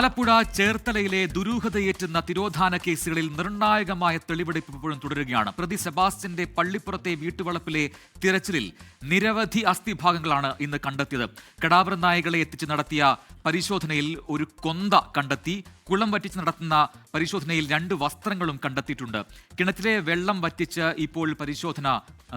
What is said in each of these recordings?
ആലപ്പുഴ ചേർത്തലയിലെ ദുരൂഹതയേറ്റുന്ന തിരോധാന കേസുകളിൽ നിർണായകമായ തെളിവെടുപ്പ് ഇപ്പോഴും തുടരുകയാണ്. പ്രതി സെബാസ്റ്റ്യന്റെ പള്ളിപ്പുറത്തെ വീട്ടുവളപ്പിലെ തിരച്ചിലിൽ നിരവധി അസ്ഥിഭാഗങ്ങളാണ് ഇന്ന് കണ്ടെത്തിയത്. കടാവർ നായകളെ എത്തിച്ച് നടത്തിയ പരിശോധനയിൽ ഒരു കൊന്ത കണ്ടെത്തി. കുളം വറ്റിച്ച് നടത്തുന്ന പരിശോധനയിൽ 2 വസ്ത്രങ്ങളും കണ്ടെത്തിയിട്ടുണ്ട്. കിണറ്റിലെ വെള്ളം വറ്റിച്ച് ഇപ്പോൾ പരിശോധന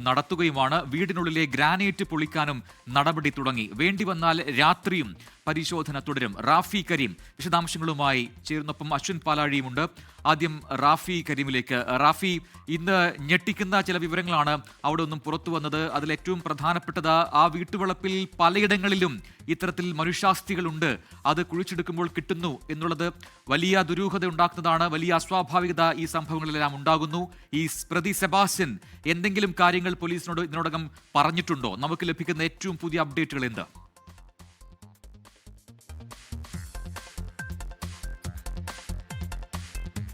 നടത്തുകയുമാണ്. വീടിനുള്ളിലെ ഗ്രാനൈറ്റ് പൊളിക്കാനും നടപടി തുടങ്ങി. വേണ്ടിവന്നാൽ രാത്രിയും പരിശോധന തുടരും. റാഫി കരീം വിശദാംശങ്ങളുമായി ചേർന്നൊപ്പം അശ്വിൻ പാലാഴിയുമുണ്ട്. ആദ്യം റാഫി കരീമിലേക്ക്. റാഫി, ഇന്ന് ഞെട്ടിക്കുന്ന ചില വിവരങ്ങളാണ് അവിടെ ഒന്നും പുറത്തു വന്നത്. അതിലേറ്റവും പ്രധാനപ്പെട്ടത് ആ വീട്ടുവളപ്പിൽ പലയിടങ്ങളിലും ഇത്തരത്തിൽ മനുഷ്യാസ്ഥികളുണ്ട്. അത് കുഴിച്ചെടുക്കുമ്പോൾ കിട്ടുന്നു എന്നുള്ളത് വലിയ ദുരൂഹത ഉണ്ടാക്കുന്നതാണ്. വലിയ അസ്വാഭാവികത ഈ സംഭവങ്ങളിലെല്ലാം ഉണ്ടാകുന്നു. ഈ പ്രതി സെബാസ്റ്റ്യൻ എന്തെങ്കിലും കാര്യങ്ങൾ പോലീസിനോട് ഇതിനോടകം പറഞ്ഞിട്ടുണ്ടോ? നമുക്ക് ലഭിക്കുന്ന ഏറ്റവും പുതിയ അപ്ഡേറ്റുകൾ എന്ത്?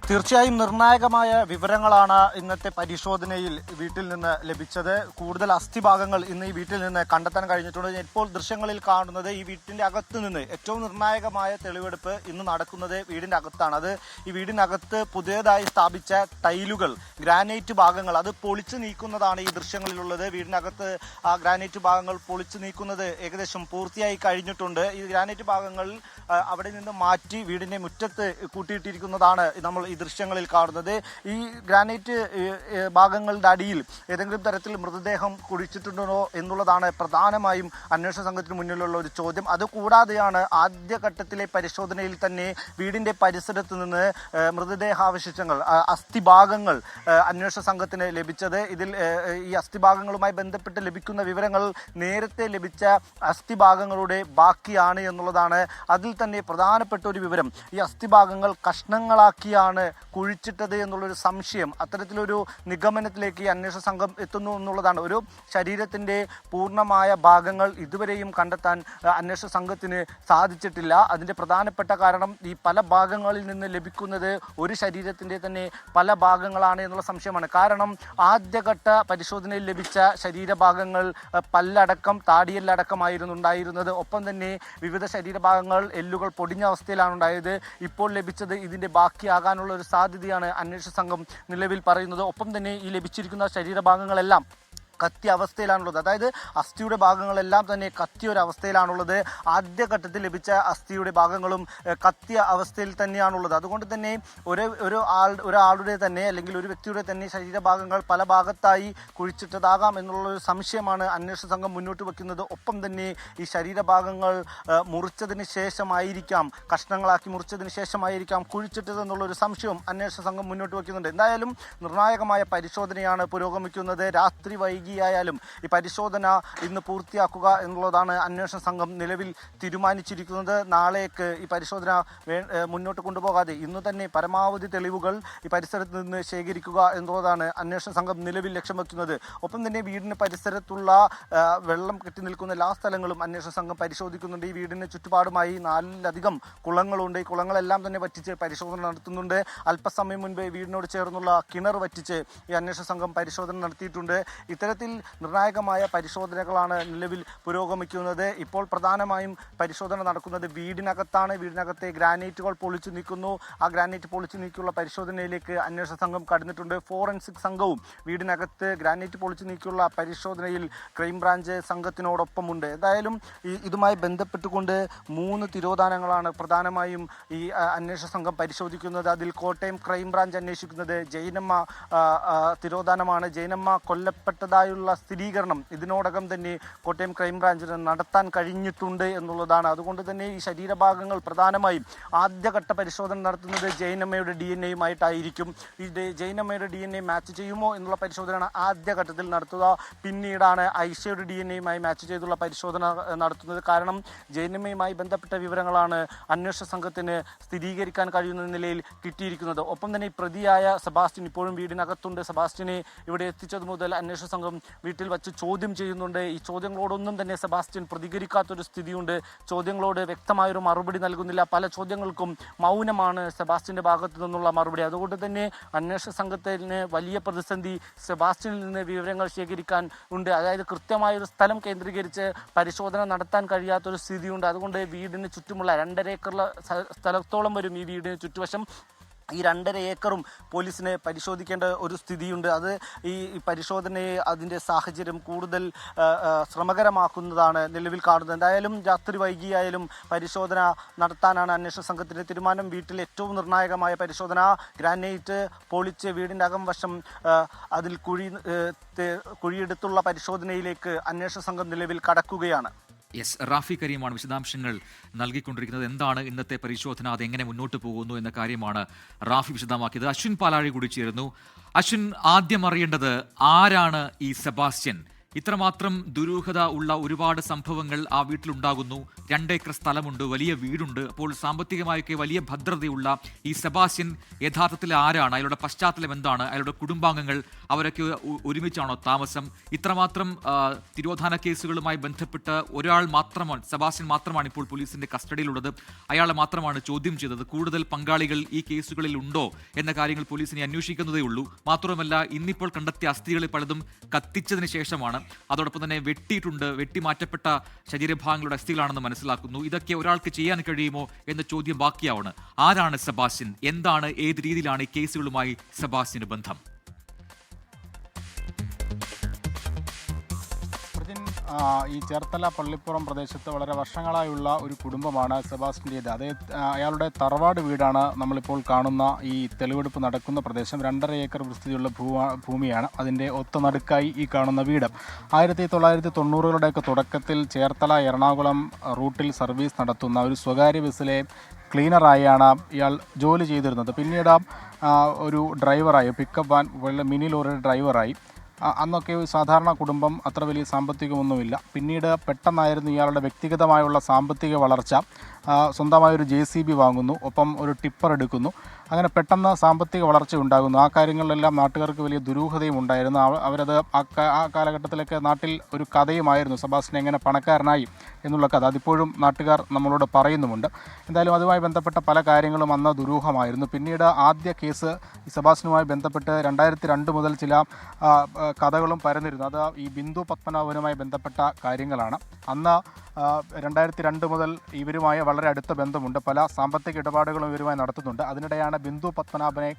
തീർച്ചയായും നിർണായകമായ വിവരങ്ങളാണ് ഇന്നത്തെ പരിശോധനയിൽ വീട്ടിൽ നിന്ന് ലഭിച്ചത്. കൂടുതൽ അസ്ഥിഭാഗങ്ങൾ ഇന്ന് ഈ വീട്ടിൽ നിന്ന് കണ്ടെത്താൻ കഴിഞ്ഞിട്ടുണ്ട്. ഇപ്പോൾ ദൃശ്യങ്ങളിൽ കാണുന്നത് ഈ വീട്ടിന്റെ അകത്ത് നിന്ന് ഏറ്റവും നിർണായകമായ തെളിവെടുപ്പ് ഇന്ന് നടക്കുന്നത് വീടിന്റെ അകത്താണ്. അത് ഈ വീടിനകത്ത് പുതിയതായി സ്ഥാപിച്ച ടൈലുകൾ, ഗ്രാനൈറ്റ് ഭാഗങ്ങൾ അത് പൊളിച്ചു നീക്കുന്നതാണ് ഈ ദൃശ്യങ്ങളിലുള്ളത്. വീടിനകത്ത് ആ ഗ്രാനൈറ്റ് ഭാഗങ്ങൾ പൊളിച്ചു നീക്കുന്നത് ഏകദേശം പൂർത്തിയായി കഴിഞ്ഞിട്ടുണ്ട്. ഈ ഗ്രാനൈറ്റ് ഭാഗങ്ങൾ അവിടെ നിന്ന് മാറ്റി വീടിന്റെ മുറ്റത്ത് കൂട്ടിയിട്ടിരിക്കുന്നതാണ് നമ്മൾ ഈ ദൃശ്യങ്ങളിൽ കാണുന്നത്. ഈ ഗ്രാനൈറ്റ് ഭാഗങ്ങളുടെ അടിയിൽ ഏതെങ്കിലും തരത്തിൽ മൃതദേഹം കുഴിച്ചിട്ടുണ്ടോ എന്നുള്ളതാണ് പ്രധാനമായും അന്വേഷണ സംഘത്തിന് മുന്നിലുള്ള ഒരു ചോദ്യം. അതുകൂടാതെയാണ് ആദ്യഘട്ടത്തിലെ പരിശോധനയിൽ തന്നെ വീടിന്റെ പരിസരത്ത് നിന്ന് മൃതദേഹാവശിഷ്ടങ്ങൾ, അസ്ഥിഭാഗങ്ങൾ അന്വേഷണ സംഘത്തിന് ലഭിച്ചത്. ഇതിൽ ഈ അസ്ഥിഭാഗങ്ങളുമായി ബന്ധപ്പെട്ട് ലഭിക്കുന്ന വിവരങ്ങൾ നേരത്തെ ലഭിച്ച അസ്ഥിഭാഗങ്ങളുടെ ബാക്കിയാണ് എന്നുള്ളതാണ്. അതിൽ തന്നെ പ്രധാനപ്പെട്ട ഒരു വിവരം, ഈ അസ്ഥിഭാഗങ്ങൾ കഷ്ണങ്ങളാക്കിയാണ് കുഴിച്ചിട്ടത് എന്നുള്ളൊരു സംശയം, അത്തരത്തിലൊരു നിഗമനത്തിലേക്ക് ഈ അന്വേഷണ സംഘം എത്തുന്നു എന്നുള്ളതാണ്. ഒരു ശരീരത്തിന്റെ പൂർണ്ണമായ ഭാഗങ്ങൾ ഇതുവരെയും കണ്ടെത്താൻ അന്വേഷണ സംഘത്തിന് സാധിച്ചിട്ടില്ല. അതിന്റെ പ്രധാനപ്പെട്ട കാരണം ഈ പല ഭാഗങ്ങളിൽ നിന്ന് ലഭിക്കുന്നത് ഒരു ശരീരത്തിന്റെ തന്നെ പല ഭാഗങ്ങളാണ് എന്നുള്ള സംശയമാണ്. കാരണം ആദ്യഘട്ട പരിശോധനയിൽ ലഭിച്ച ശരീരഭാഗങ്ങൾ പല്ലടക്കം താടിയെല്ലടക്കമായിരുന്നു ഉണ്ടായിരുന്നത്. ഒപ്പം തന്നെ വിവിധ ശരീരഭാഗങ്ങൾ, എല്ലുകൾ പൊടിഞ്ഞ അവസ്ഥയിലാണ് ഉണ്ടായത്. ഇപ്പോൾ ലഭിച്ചത് ഇതിന്റെ ബാക്കിയാകാനുള്ള ഒരു സാധ്യതയാണ് അന്വേഷണ സംഘം നിലവിൽ പറയുന്നത്. ഒപ്പം തന്നെ ഈ ലഭിച്ചിരിക്കുന്ന ശരീരഭാഗങ്ങളെല്ലാം കത്തിയ അവസ്ഥയിലാണുള്ളത്. അതായത് അസ്ഥിയുടെ ഭാഗങ്ങളെല്ലാം തന്നെ കത്തിയ ഒരു അവസ്ഥയിലാണുള്ളത്. ആദ്യഘട്ടത്തിൽ ലഭിച്ച അസ്ഥിയുടെ ഭാഗങ്ങളും കത്തിയ അവസ്ഥയിൽ തന്നെയാണുള്ളത്. അതുകൊണ്ട് തന്നെ ഒരാളുടെ തന്നെ അല്ലെങ്കിൽ ഒരു വ്യക്തിയുടെ തന്നെ ശരീരഭാഗങ്ങൾ പല ഭാഗത്തായി കുഴിച്ചിട്ടതാകാം എന്നുള്ളൊരു സംശയമാണ് അന്വേഷണ സംഘം മുന്നോട്ട് വെക്കുന്നത്. ഒപ്പം തന്നെ ഈ ശരീരഭാഗങ്ങൾ മുറിച്ചതിന് ശേഷമായിരിക്കാം, കഷ്ണങ്ങളാക്കി മുറിച്ചതിന് ശേഷമായിരിക്കാം കുഴിച്ചിട്ടത് എന്നുള്ളൊരു സംശയവും അന്വേഷണ സംഘം മുന്നോട്ട് വെക്കുന്നുണ്ട്. എന്തായാലും നിർണായകമായ പരിശോധനയാണ് പുരോഗമിക്കുന്നത്. രാത്രി വൈകിയായാലും ഈ പരിശോധന ഇന്ന് പൂർത്തിയാക്കുക എന്നുള്ളതാണ് അന്വേഷണ സംഘം നിലവിൽ തീരുമാനിച്ചിരിക്കുന്നത്. നാളേക്ക് ഈ പരിശോധന മുന്നോട്ട് കൊണ്ടുപോകാതെ ഇന്ന് തന്നെ പരമാവധി തെളിവുകൾ ഈ പരിസരത്ത് നിന്ന് ശേഖരിക്കുക എന്നുള്ളതാണ് അന്വേഷണ സംഘം നിലവിൽ ലക്ഷ്യം വെക്കുന്നത്. ഒപ്പം തന്നെ വീടിന് പരിസരത്തുള്ള വെള്ളം കെട്ടി നിൽക്കുന്ന എല്ലാ സ്ഥലങ്ങളും അന്വേഷണ സംഘം പരിശോധിക്കുന്നുണ്ട്. ഈ വീടിന് ചുറ്റുപാടുമായി 4ലധികം കുളങ്ങളുണ്ട്. ഈ കുളങ്ങളെല്ലാം തന്നെ വറ്റിച്ച് പരിശോധന നടത്തുന്നുണ്ട്. അല്പസമയം മുൻപ് വീടിനോട് ചേർന്നുള്ള കിണർ വറ്റിച്ച് ഈ അന്വേഷണ സംഘം പരിശോധന നടത്തിയിട്ടുണ്ട്. ഇത്തരത്തിൽ നിർണായകമായ പരിശോധനകളാണ് നിലവിൽ പുരോഗമിക്കുന്നത്. ഇപ്പോൾ പ്രധാനമായും പരിശോധന നടക്കുന്നത് വീടിനകത്താണ്. വീടിനകത്തെ ഗ്രാനൈറ്റുകൾ പൊളിച്ചു നീക്കുന്നു. ആ ഗ്രാനൈറ്റ് പൊളിച്ചു നീക്കിയുള്ള പരിശോധനയിലേക്ക് അന്വേഷണ സംഘം കടന്നിട്ടുണ്ട്. ഫോറൻസിക് സംഘവും വീടിനകത്ത് ഗ്രാനൈറ്റ് പൊളിച്ചു നീക്കിയുള്ള പരിശോധനയിൽ ക്രൈംബ്രാഞ്ച് സംഘത്തിനോടൊപ്പമുണ്ട്. എന്തായാലും ഇതുമായി ബന്ധപ്പെട്ടുകൊണ്ട് 3 തിരോധാനങ്ങളാണ് പ്രധാനമായും ഈ അന്വേഷണ സംഘം പരിശോധിക്കുന്നത്. അതിൽ കോട്ടയം ക്രൈംബ്രാഞ്ച് അന്വേഷിക്കുന്നത് ജൈനമ്മ തിരോധാനമാണ്. ജൈനമ്മ കൊല്ലപ്പെട്ടതായുള്ള സ്ഥിരീകരണം ഇതിനോടകം തന്നെ കോട്ടയം ക്രൈംബ്രാഞ്ചിന് നടത്താൻ കഴിഞ്ഞിട്ടുണ്ട് എന്നുള്ളതാണ്. അതുകൊണ്ട് തന്നെ ഈ ശരീരഭാഗങ്ങൾ പ്രധാനമായും ആദ്യഘട്ട പരിശോധന നടത്തുന്നത് ജൈനമ്മയുടെ DNA-യുമായിട്ടായിരിക്കും. ഈ ജൈനമ്മയുടെ DNA മാച്ച് ചെയ്യുമോ എന്നുള്ള പരിശോധനയാണ് ആദ്യഘട്ടത്തിൽ നടത്തുക. പിന്നീടാണ് ഐഷയുടെ DNA-യുമായി മാച്ച് ചെയ്തുള്ള പരിശോധന നടത്തുന്നത്. കാരണം ജൈനമ്മയുമായി ബന്ധപ്പെട്ട വിവരങ്ങളാണ് അന്വേഷണ സംഘത്തിന് സ്ഥിരീകരിക്കാൻ കഴിയുന്ന നിലയിൽ കിട്ടിയിരിക്കുന്നത്. ഒപ്പം തന്നെ പ്രതിയായ സെബാസ്റ്റ്യൻ ഇപ്പോഴും വീടിനകത്തുണ്ട്. സെബാസ്റ്റ്യനെ ഇവിടെ എത്തിച്ചത് മുതൽ അന്വേഷണ സംഘം വീട്ടിൽ വച്ച് ചോദ്യം ചെയ്യുന്നുണ്ട്. ഈ ചോദ്യങ്ങളോടൊന്നും തന്നെ സെബാസ്റ്റ്യൻ പ്രതികരിക്കാത്തൊരു സ്ഥിതിയുണ്ട്. ചോദ്യങ്ങളോട് വ്യക്തമായൊരു മറുപടി നൽകുന്നില്ല. പല ചോദ്യങ്ങൾക്കും മൗനമാണ് സെബാസ്റ്റ്യൻ്റെ ഭാഗത്തു നിന്നുള്ള മറുപടി. അതുകൊണ്ട് തന്നെ അന്വേഷണ സംഘത്തിന് വലിയ പ്രതിസന്ധി സെബാസ്റ്റ്യനിൽ നിന്ന് വിവരങ്ങൾ ശേഖരിക്കാൻ ഉണ്ട്. അതായത് കൃത്യമായൊരു സ്ഥലം കേന്ദ്രീകരിച്ച് പരിശോധന നടത്താൻ കഴിയാത്തൊരു സ്ഥിതിയുണ്ട്. അതുകൊണ്ട് വീടിന് ചുറ്റുമുള്ള 2.5 ഏക്കർ സ്ഥലത്തോളം വരും ഈ വീടിന് ചുറ്റുവശം. ഈ 2.5 ഏക്കറും പോലീസിനെ പരിശോധിക്കേണ്ട ഒരു സ്ഥിതിയുണ്ട്. അത് ഈ പരിശോധനയെ അതിൻ്റെ സാഹചര്യം കൂടുതൽ ശ്രമകരമാക്കുന്നതാണ് നിലവിൽ കാണുന്നത്. എന്തായാലും രാത്രി വൈകിയായാലും പരിശോധന നടത്താനാണ് അന്വേഷണ സംഘത്തിൻ്റെ തീരുമാനം. വീട്ടിൽ ഏറ്റവും നിർണായകമായ പരിശോധന ഗ്രാനൈറ്റ് പൊളിച്ച് വീടിൻ്റെ അകംവശം അതിൽ കുഴിയെടുത്തുള്ള പരിശോധനയിലേക്ക് അന്വേഷണ സംഘം നിലവിൽ കടക്കുകയാണ്. യെസ്, റാഫി കരീമാണ് വിശദാംശങ്ങൾ നൽകിക്കൊണ്ടിരിക്കുന്നത്. എന്താണ് ഇന്നത്തെ പരിശോധന, അതെങ്ങനെ മുന്നോട്ട് പോകുന്നു എന്ന കാര്യമാണ് റാഫി വിശദമാക്കിയത്. അശ്വിൻ പാലാഴി കൂടി ചേരുന്നു. അശ്വിൻ, ആദ്യം അറിയേണ്ടത് ആരാണ് ഈ സെബാസ്റ്റ്യൻ? ഇത്രമാത്രം ദുരൂഹത ഉള്ള ഒരുപാട് സംഭവങ്ങൾ ആ വീട്ടിലുണ്ടാകുന്നു. 2 ഏക്കർ സ്ഥലമുണ്ട്, വലിയ വീടുണ്ട്. അപ്പോൾ സാമ്പത്തികമായൊക്കെ വലിയ ഭദ്രതയുള്ള ഈ സെബാസ്റ്റ്യൻ യഥാർത്ഥത്തിൽ ആരാണ്? അയാളുടെ പശ്ചാത്തലം എന്താണ്? അയാളുടെ കുടുംബാംഗങ്ങൾ അവരൊക്കെ ഒരുമിച്ചാണോ താമസം? ഇത്രമാത്രം തിരോധാന കേസുകളുമായി ബന്ധപ്പെട്ട് ഒരാൾ മാത്രമാണ്, സെബാസ്റ്റ്യൻ മാത്രമാണ് ഇപ്പോൾ പോലീസിന്റെ കസ്റ്റഡിയിലുള്ളത്. അയാളെ മാത്രമാണ് ചോദ്യം ചെയ്തത്. കൂടുതൽ പങ്കാളികൾ ഈ കേസുകളിൽ ഉണ്ടോ എന്ന കാര്യങ്ങൾ പോലീസിനെ അന്വേഷിക്കുന്നതേ ഉള്ളൂ. മാത്രമല്ല, ഇന്നിപ്പോൾ കണ്ടെത്തിയ അസ്ഥികളിൽ പലതും കത്തിച്ചതിന് ശേഷമാണ്. അതോടൊപ്പം തന്നെ വെട്ടിയിട്ടുണ്ട്, വെട്ടിമാറ്റപ്പെട്ട ശരീരഭാഗങ്ങളുടെ അസ്ഥികളാണെന്ന് മനസ്സിലാക്കുന്നു. ഇതൊക്കെ ഒരാൾക്ക് ചെയ്യാൻ കഴിയുമോ എന്ന ചോദ്യം ബാക്കിയാവാണ്. ആരാണ് സെബാസ്റ്റ്യൻ? എന്താണ്, ഏത് രീതിയിലാണ് ഈ കേസുകളുമായി സെബാസ്റ്റ്യന് ബന്ധം? ഈ ചേർത്തല പള്ളിപ്പുറം പ്രദേശത്ത് വളരെ വർഷങ്ങളായുള്ള ഒരു കുടുംബമാണ് സെബാസ്റ്റ്യൻ്റേത്. അയാളുടെ തറവാട് വീടാണ് നമ്മളിപ്പോൾ കാണുന്ന ഈ തെളിവെടുപ്പ് നടക്കുന്ന പ്രദേശം. 2.5 ഏക്കർ വിസ്തൃതിയുള്ള ഭൂമിയാണ് അതിൻ്റെ ഒത്തനടുക്കായി ഈ കാണുന്ന വീട്. 1990കളുടെയൊക്കെ തുടക്കത്തിൽ ചേർത്തല എറണാകുളം റൂട്ടിൽ സർവീസ് നടത്തുന്ന ഒരു സ്വകാര്യ ബസ്സിലെ ക്ലീനറായാണ് ഇയാൾ ജോലി ചെയ്തിരുന്നത്. പിന്നീട് ഒരു ഡ്രൈവറായി, പിക്കപ്പ് വാൻ മിനി ലോറിയുടെ ഡ്രൈവറായി. അന്നൊക്കെ സാധാരണ കുടുംബം, അത്ര വലിയ സാമ്പത്തികമൊന്നുമില്ല. പിന്നീട് പെട്ടെന്നായിരുന്നു ഇയാളുടെ വ്യക്തിഗതമായുള്ള സാമ്പത്തിക വളർച്ച. സ്വന്തമായൊരു JCB വാങ്ങുന്നു, ഒപ്പം ഒരു ടിപ്പർ എടുക്കുന്നു. അങ്ങനെ പെട്ടെന്ന് സാമ്പത്തിക വളർച്ച ഉണ്ടാകുന്നു. ആ കാര്യങ്ങളിലെല്ലാം നാട്ടുകാർക്ക് വലിയ ദുരൂഹതയും ഉണ്ടായിരുന്നു. അവരത് ആ കാലഘട്ടത്തിലൊക്കെ നാട്ടിൽ ഒരു കഥയുമായിരുന്നു, സെബാസ്റ്റ്യൻ എങ്ങനെ പണക്കാരനായി എന്നുള്ള കഥ. അതിപ്പോഴും നാട്ടുകാർ നമ്മളോട് പറയുന്നുമുണ്ട്. എന്തായാലും അതുമായി ബന്ധപ്പെട്ട പല കാര്യങ്ങളും അന്ന് ദുരൂഹമായിരുന്നു. പിന്നീട് ആദ്യ കേസ് ഈ സെബാസ്റ്റ്യനുമായി ബന്ധപ്പെട്ട് 2002 മുതൽ ചില കഥകളും പരന്നിരുന്നു. അത് ഈ ബിന്ദു പത്മനാഭനുമായി ബന്ധപ്പെട്ട കാര്യങ്ങളാണ്. അന്ന് 2002 മുതൽ ഇവരുമായി വളരെ അടുത്ത ബന്ധമുണ്ട്. പല സാമ്പത്തിക ഇടപാടുകളും ഇവരുമായി നടത്തുന്നുണ്ട്. അതിനിടെയാണ് ബിന്ദു പത്മനാഭനെ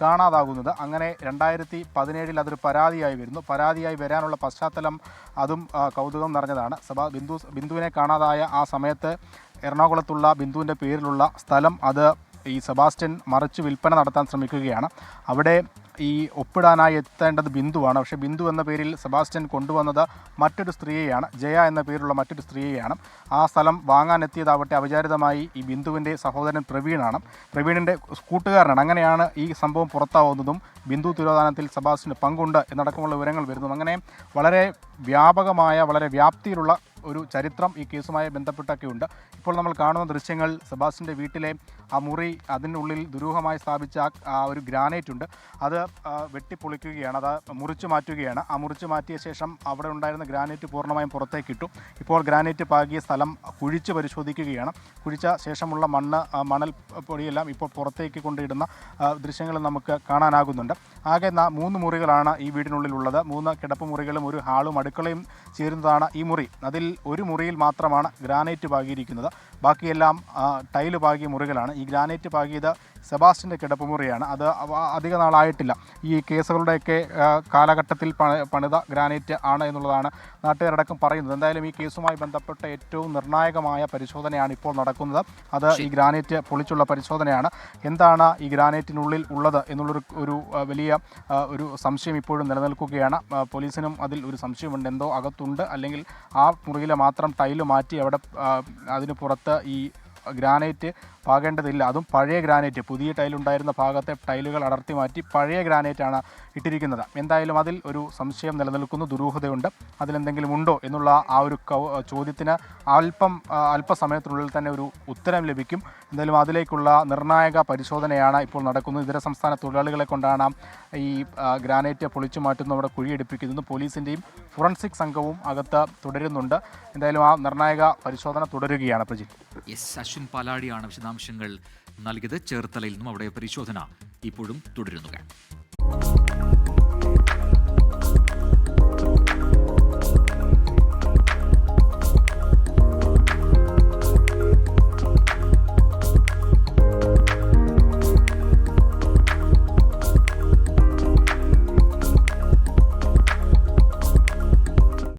കാണാതാകുന്നത്. അങ്ങനെ 2017 അതൊരു പരാതിയായി വരുന്നു. പരാതിയായി വരാനുള്ള പശ്ചാത്തലം അതും കൗതുകം നിറഞ്ഞതാണ്. ബിന്ദുവിനെ കാണാതായ ആ സമയത്ത് എറണാകുളത്തുള്ള ബിന്ദുവിൻ്റെ പേരിലുള്ള സ്ഥലം അത് ഈ സെബാസ്റ്റ്യൻ മറിച്ച് വിൽപ്പന നടത്താൻ ശ്രമിക്കുകയാണ്. അവിടെ ഈ ഒപ്പിടാനായി എത്തേണ്ടത് ബിന്ദുവാണ്. പക്ഷേ ബിന്ദു എന്ന പേരിൽ സെബാസ്റ്റ്യൻ കൊണ്ടുവന്നത് മറ്റൊരു സ്ത്രീയെയാണ്, ജയ എന്ന പേരുള്ള മറ്റൊരു സ്ത്രീയെയാണ്. ആ സ്ഥലം വാങ്ങാനെത്തിയതാവട്ടെ അവിചാരിതമായി ഈ ബിന്ദുവിൻ്റെ സഹോദരൻ പ്രവീണാണ്, പ്രവീണിൻ്റെ കൂട്ടുകാരനാണ്. അങ്ങനെയാണ് ഈ സംഭവം പുറത്താവുന്നതും ബിന്ദു തിരോധാനത്തിൽ സെബാസ്റ്റ്യന് പങ്കുണ്ട് എന്നടക്കമുള്ള വിവരങ്ങൾ വരുന്നു. അങ്ങനെ വളരെ വ്യാപകമായ, വളരെ വ്യാപ്തിയിലുള്ള ഒരു ചരിത്രം ഈ കേസുമായി ബന്ധപ്പെട്ടൊക്കെ ഉണ്ട്. ഇപ്പോൾ നമ്മൾ കാണുന്ന ദൃശ്യങ്ങൾ സെബാസ്റ്റ്യൻ്റെ വീട്ടിലെ ആ മുറി, അതിനുള്ളിൽ ദുരൂഹമായി സ്ഥാപിച്ച ആ ഒരു ഗ്രാനൈറ്റ് ഉണ്ട്, അത് വെട്ടിപ്പൊളിക്കുകയാണ്, അത് മുറിച്ചു മാറ്റുകയാണ്. ആ മുറിച്ചു മാറ്റിയ ശേഷം അവിടെ ഉണ്ടായിരുന്ന ഗ്രാനൈറ്റ് പൂർണ്ണമായും പുറത്തേക്കിട്ടു. ഇപ്പോൾ ഗ്രാനൈറ്റ് പാകിയ സ്ഥലം കുഴിച്ച് പരിശോധിക്കുകയാണ്. കുഴിച്ച ശേഷമുള്ള മണൽ പൊടിയെല്ലാം ഇപ്പോൾ പുറത്തേക്ക് കൊണ്ടിടുന്ന ദൃശ്യങ്ങൾ നമുക്ക് കാണാനാകുന്നുണ്ട്. ആകെ 3 മുറികളാണ് ഈ വീടിനുള്ളിലുള്ളത്. 3 കിടപ്പ് മുറികളും ഒരു ഹാളും അടുക്കളയും ചേരുന്നതാണ് ഈ മുറി. അതിൽ ഒരു മുറിയിൽ മാത്രമാണ് ഗ്രാനൈറ്റ് പാകിയിരിക്കുന്നത്. ബാക്കിയെല്ലാം ടൈല് പാകിയ മുറികളാണ്. ഈ ഗ്രാനൈറ്റ് പാകിയത് സെബാസ്റ്റ്യൻ്റെ കിടപ്പുമുറിയാണ്. അത് അധിക നാളായിട്ടില്ല. ഈ കേസുകളുടെയൊക്കെ കാലഘട്ടത്തിൽ പണിത ഗ്രാനൈറ്റ് ആണ് എന്നുള്ളതാണ് നാട്ടുകാരടക്കം പറയുന്നത്. എന്തായാലും ഈ കേസുമായി ബന്ധപ്പെട്ട ഏറ്റവും നിർണായകമായ പരിശോധനയാണ് ഇപ്പോൾ നടക്കുന്നത്. അത് ഈ ഗ്രാനൈറ്റ് പൊളിച്ചുള്ള പരിശോധനയാണ്. എന്താണ് ഈ ഗ്രാനൈറ്റിനുള്ളിൽ ഉള്ളത് എന്നുള്ളൊരു വലിയ ഒരു സംശയം ഇപ്പോഴും നിലനിൽക്കുകയാണ്. പോലീസിനും അതിൽ ഒരു സംശയമുണ്ട്. എന്തോ അകത്തുണ്ട്, അല്ലെങ്കിൽ ആ മുറിയിലെ മാത്രം ടൈല് മാറ്റി അവിടെ അതിന് പുറത്ത് ഈ ഗ്രാനൈറ്റ് പാകേണ്ടതില്ല. അതും പഴയ ഗ്രാനൈറ്റ്, പുതിയ ടൈലുണ്ടായിരുന്ന ഭാഗത്തെ ടൈലുകൾ അടർത്തി മാറ്റി പഴയ ഗ്രാനൈറ്റാണ് ഇട്ടിരിക്കുന്നത്. എന്തായാലും അതിൽ ഒരു സംശയം നിലനിൽക്കുന്നു, ദുരൂഹതയുണ്ട്. അതിലെന്തെങ്കിലും ഉണ്ടോ എന്നുള്ള ആ ഒരു ചോദ്യത്തിന് അല്പസമയത്തിനുള്ളിൽ തന്നെ ഒരു ഉത്തരം ലഭിക്കും. എന്തായാലും അതിലേക്കുള്ള നിർണായക പരിശോധനയാണ് ഇപ്പോൾ നടക്കുന്നത്. ഇതര സംസ്ഥാന തൊഴിലാളികളെ കൊണ്ടാണ് ഈ ഗ്രാനൈറ്റ് പൊളിച്ചു മാറ്റുന്നവിടെ കുഴിയെടുപ്പിക്കുന്നത്. പോലീസിൻ്റെയും ഫോറൻസിക് സംഘവും അകത്ത് തുടരുന്നുണ്ട്. എന്തായാലും ആ നിർണായക പരിശോധന തുടരുകയാണ്. പ്രജിത്ത്, അശ്വിൻ പാലാടിയാണ് വിശദാംശങ്ങൾ നൽകിയത്. ചേർത്തലയിൽ നിന്നും അവിടെ പരിശോധന ഇപ്പോഴും തുടരുന്നു.